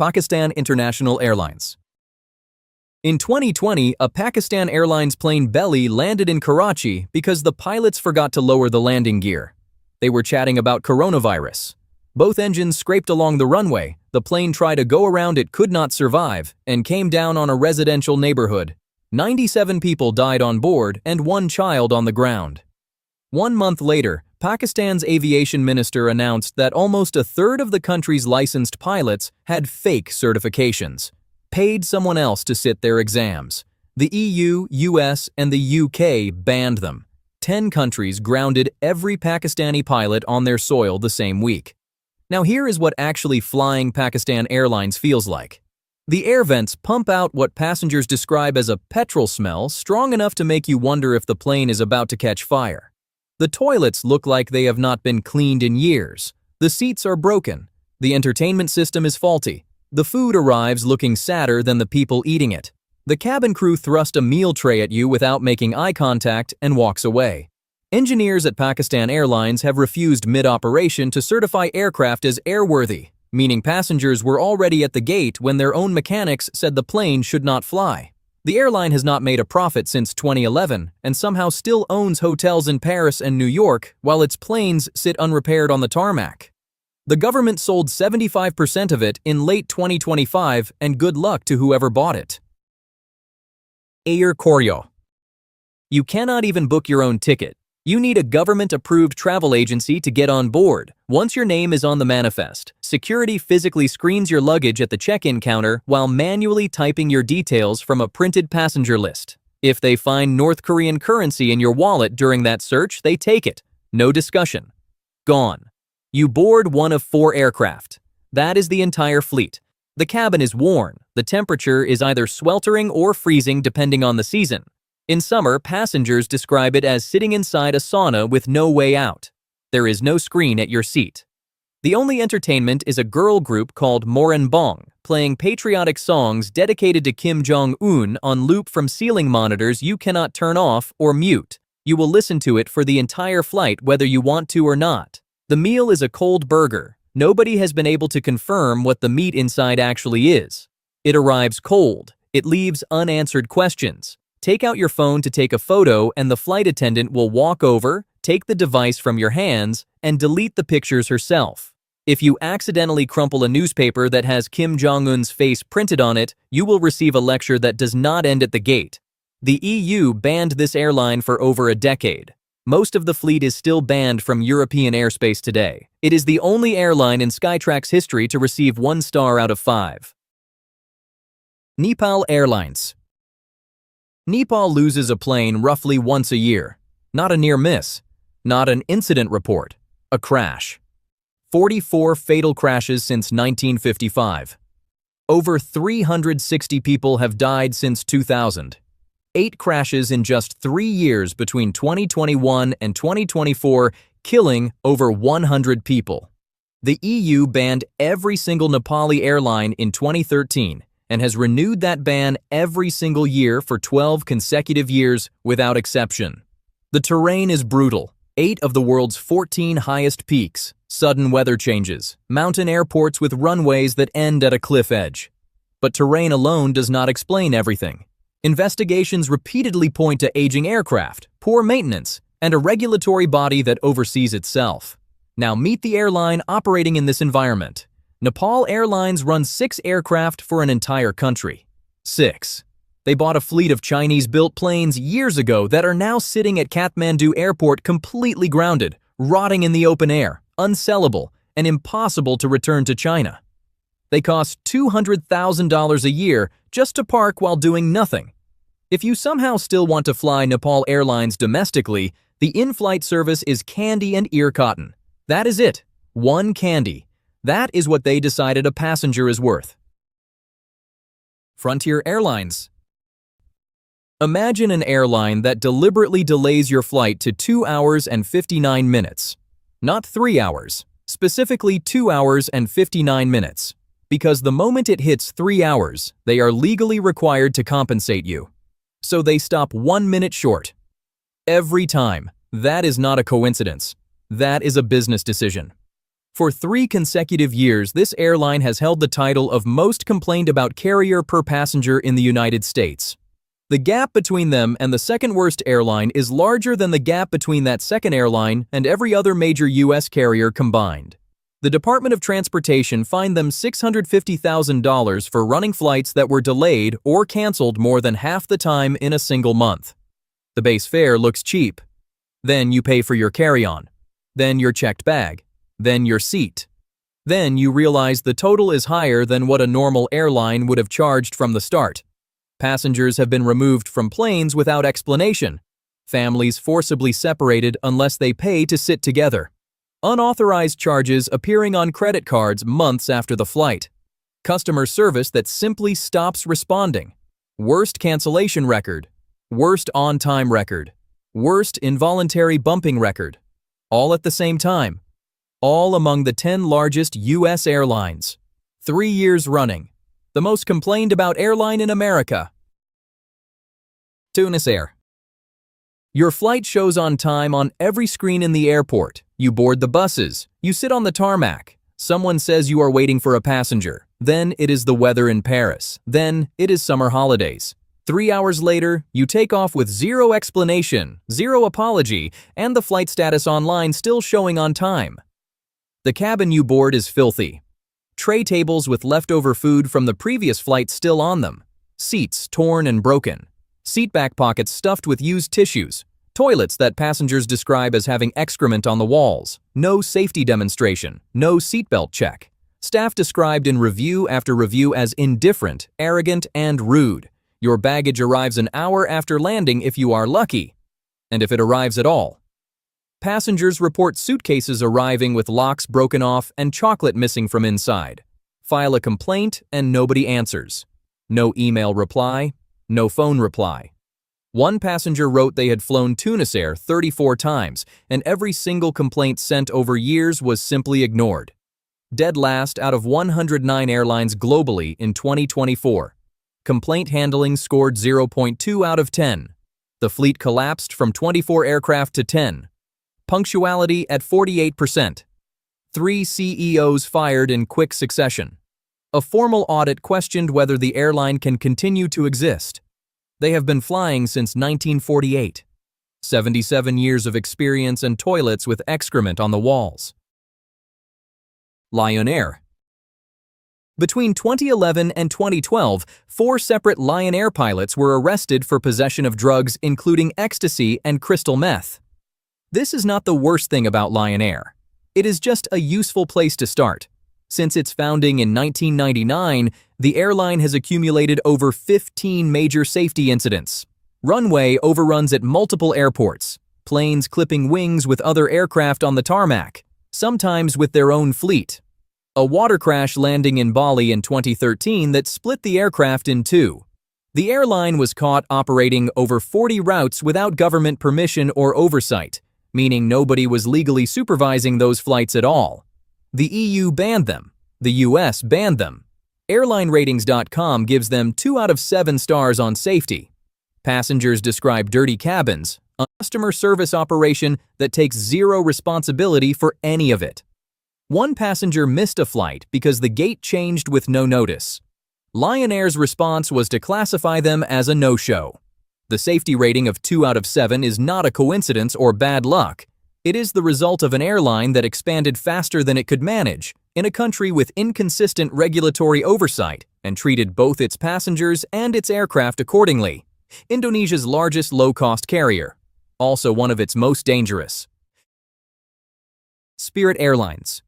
Pakistan International Airlines. In 2020, a Pakistan Airlines plane belly landed in Karachi because the pilots forgot to lower the landing gear. They were chatting about coronavirus. Both engines scraped along the runway, the plane tried to go around it could not survive, and came down on a residential neighborhood. 97 people died on board and 1 child on the ground. 1 month later, Pakistan's aviation minister announced that almost a third of the country's licensed pilots had fake certifications, paid someone else to sit their exams. The EU, US, and the UK banned them. 10 countries grounded every Pakistani pilot on their soil the same week. Now here is what actually flying Pakistan Airlines feels like. The air vents pump out what passengers describe as a petrol smell strong enough to make you wonder if the plane is about to catch fire. The toilets look like they have not been cleaned in years. The seats are broken. The entertainment system is faulty. The food arrives looking sadder than the people eating it. The cabin crew thrust a meal tray at you without making eye contact and walks away. Engineers at Pakistan Airlines have refused mid-operation to certify aircraft as airworthy, meaning passengers were already at the gate when their own mechanics said the plane should not fly. The airline has not made a profit since 2011 and somehow still owns hotels in Paris and New York while its planes sit unrepaired on the tarmac. The government sold 75% of it in late 2025 and good luck to whoever bought it. Air Koryo. You cannot even book your own ticket. You need a government-approved travel agency to get on board. Once your name is on the manifest, security physically screens your luggage at the check-in counter while manually typing your details from a printed passenger list. If they find North Korean currency in your wallet during that search, they take it. No discussion. Gone. You board one of 4 aircraft. That is the entire fleet. The cabin is worn. The temperature is either sweltering or freezing depending on the season. In summer, passengers describe it as sitting inside a sauna with no way out. There is no screen at your seat. The only entertainment is a girl group called Moranbong, playing patriotic songs dedicated to Kim Jong-un on loop from ceiling monitors you cannot turn off or mute. You will listen to it for the entire flight whether you want to or not. The meal is a cold burger. Nobody has been able to confirm what the meat inside actually is. It arrives cold. It leaves unanswered questions. Take out your phone to take a photo and the flight attendant will walk over, take the device from your hands, and delete the pictures herself. If you accidentally crumple a newspaper that has Kim Jong-un's face printed on it, you will receive a lecture that does not end at the gate. The EU banned this airline for over a decade. Most of the fleet is still banned from European airspace today. It is the only airline in Skytrax history to receive 1 star out of 5. Nepal Airlines. Nepal loses a plane roughly once a year. Not a near miss. Not an incident report. A crash. 44 fatal crashes since 1955. Over 360 people have died since 2000. 8 crashes in just 3 years between 2021 and 2024, killing over 100 people. The EU banned every single Nepali airline in 2013 and has renewed that ban every single year for 12 consecutive years without exception. The terrain is brutal. 8 of the world's 14 highest peaks, sudden weather changes, mountain airports with runways that end at a cliff edge. But terrain alone does not explain everything. Investigations repeatedly point to aging aircraft, poor maintenance, and a regulatory body that oversees itself. Now meet the airline operating in this environment. Nepal Airlines runs 6 aircraft for an entire country. 6. They bought a fleet of Chinese-built planes years ago that are now sitting at Kathmandu Airport completely grounded, rotting in the open air, unsellable, and impossible to return to China. They cost $200,000 a year just to park while doing nothing. If you somehow still want to fly Nepal Airlines domestically, the in-flight service is candy and ear cotton. That is it. 1 candy. That is what they decided a passenger is worth. Frontier Airlines. Imagine an airline that deliberately delays your flight to 2 hours and 59 minutes. Not 3 hours, specifically 2 hours and 59 minutes. Because the moment it hits 3 hours, they are legally required to compensate you. So they stop 1 minute short. Every time. That is not a coincidence. That is a business decision. For 3 consecutive years, this airline has held the title of most complained about carrier per passenger in the United States. The gap between them and the second worst airline is larger than the gap between that second airline and every other major U.S. carrier combined. The Department of Transportation fined them $650,000 for running flights that were delayed or canceled more than half the time in a single month. The base fare looks cheap. Then you pay for your carry-on. Then your checked bag. Then your seat. Then you realize the total is higher than what a normal airline would have charged from the start. Passengers have been removed from planes without explanation. Families forcibly separated unless they pay to sit together. Unauthorized charges appearing on credit cards months after the flight. Customer service that simply stops responding. Worst cancellation record. Worst on-time record. Worst involuntary bumping record. All at the same time. All among the 10 largest U.S. airlines. 3 years running. The most complained about airline in America. Tunisair. Your flight shows on time on every screen in the airport. You board the buses. You sit on the tarmac. Someone says you are waiting for a passenger. Then it is the weather in Paris. Then it is summer holidays. 3 hours later, you take off with zero explanation, zero apology, and the flight status online still showing on time. The cabin you board is filthy. Tray tables with leftover food from the previous flight still on them. Seats torn and broken. Seat back pockets stuffed with used tissues. Toilets that passengers describe as having excrement on the walls. No safety demonstration. No seatbelt check. Staff described in review after review as indifferent, arrogant, and rude. Your baggage arrives an hour after landing if you are lucky. And if it arrives at all. Passengers report suitcases arriving with locks broken off and chocolate missing from inside. File a complaint and nobody answers. No email reply, no phone reply. One passenger wrote they had flown Tunisair 34 times, and every single complaint sent over years was simply ignored. Dead last out of 109 airlines globally in 2024. Complaint handling scored 0.2 out of 10. The fleet collapsed from 24 aircraft to 10. Punctuality at 48%. 3 CEOs fired in quick succession. A formal audit questioned whether the airline can continue to exist. They have been flying since 1948. 77 years of experience and toilets with excrement on the walls. Lion Air. Between 2011 and 2012, 4 separate Lion Air pilots were arrested for possession of drugs including ecstasy and crystal meth. This is not the worst thing about Lion Air. It is just a useful place to start. Since its founding in 1999, the airline has accumulated over 15 major safety incidents. Runway overruns at multiple airports, planes clipping wings with other aircraft on the tarmac, sometimes with their own fleet. A water crash landing in Bali in 2013 that split the aircraft in two. The airline was caught operating over 40 routes without government permission or oversight, meaning nobody was legally supervising those flights at all. The EU banned them. The US banned them. AirlineRatings.com gives them 2 out of 7 stars on safety. Passengers describe dirty cabins, a customer service operation that takes zero responsibility for any of it. One passenger missed a flight because the gate changed with no notice. Lion Air's response was to classify them as a no-show. The safety rating of 2 out of 7 is not a coincidence or bad luck. It is the result of an airline that expanded faster than it could manage, in a country with inconsistent regulatory oversight, and treated both its passengers and its aircraft accordingly. Indonesia's largest low-cost carrier, also one of its most dangerous. Spirit Airlines.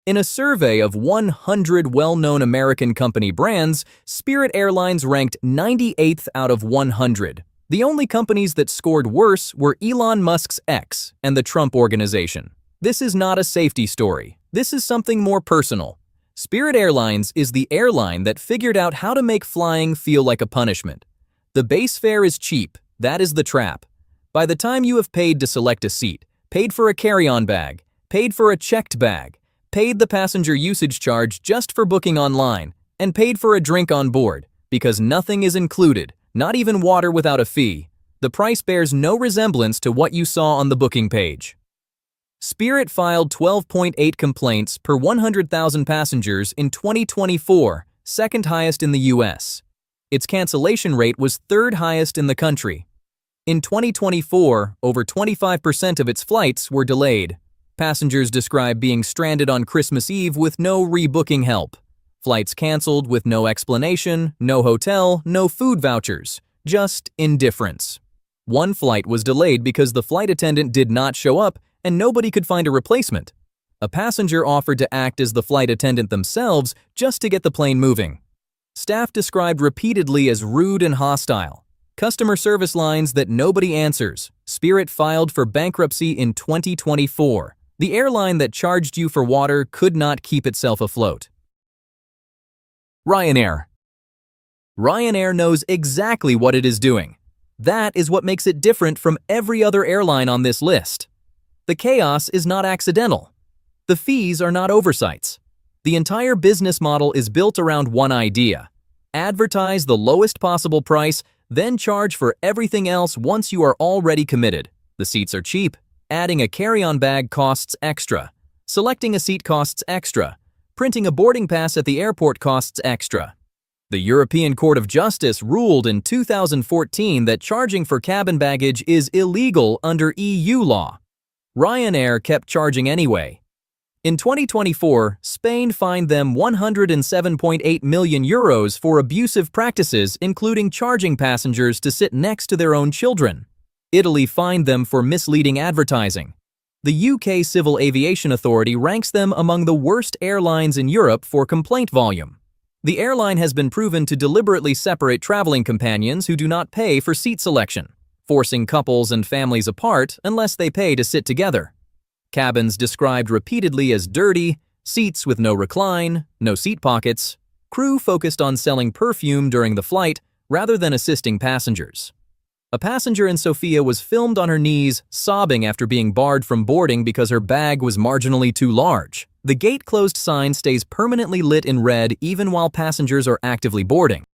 In a survey of 100 well-known American company brands, Spirit Airlines ranked 98th out of 100. The only companies that scored worse were Elon Musk's X and the Trump Organization. This is not a safety story. This is something more personal. Spirit Airlines is the airline that figured out how to make flying feel like a punishment. The base fare is cheap. That is the trap. By the time you have paid to select a seat, paid for a carry-on bag, paid for a checked bag, paid the passenger usage charge just for booking online, and paid for a drink on board, because nothing is included, not even water without a fee, the price bears no resemblance to what you saw on the booking page. Spirit filed 12.8 complaints per 100,000 passengers in 2024, second highest in the U.S. Its cancellation rate was third highest in the country. In 2024, over 25% of its flights were delayed. Passengers describe being stranded on Christmas Eve with no rebooking help. Flights canceled with no explanation, no hotel, no food vouchers, just indifference. One flight was delayed because the flight attendant did not show up and nobody could find a replacement. A passenger offered to act as the flight attendant themselves just to get the plane moving. Staff described repeatedly as rude and hostile. Customer service lines that nobody answers. Spirit filed for bankruptcy in 2024. The airline that charged you for water could not keep itself afloat. Ryanair. Ryanair knows exactly what it is doing. That is what makes it different from every other airline on this list. The chaos is not accidental. The fees are not oversights. The entire business model is built around one idea. Advertise the lowest possible price, then charge for everything else once you are already committed. The seats are cheap. Adding a carry-on bag costs extra. Selecting a seat costs extra. Printing a boarding pass at the airport costs extra. The European Court of Justice ruled in 2014 that charging for cabin baggage is illegal under EU law. Ryanair kept charging anyway. In 2024, Spain fined them €107.8 million for abusive practices, including charging passengers to sit next to their own children. Italy fined them for misleading advertising. The UK Civil Aviation Authority ranks them among the worst airlines in Europe for complaint volume. The airline has been proven to deliberately separate traveling companions who do not pay for seat selection, forcing couples and families apart unless they pay to sit together. Cabins described repeatedly as dirty, seats with no recline, no seat pockets, crew focused on selling perfume during the flight rather than assisting passengers. A passenger in Sofia was filmed on her knees, sobbing after being barred from boarding because her bag was marginally too large. The gate closed sign stays permanently lit in red even while passengers are actively boarding.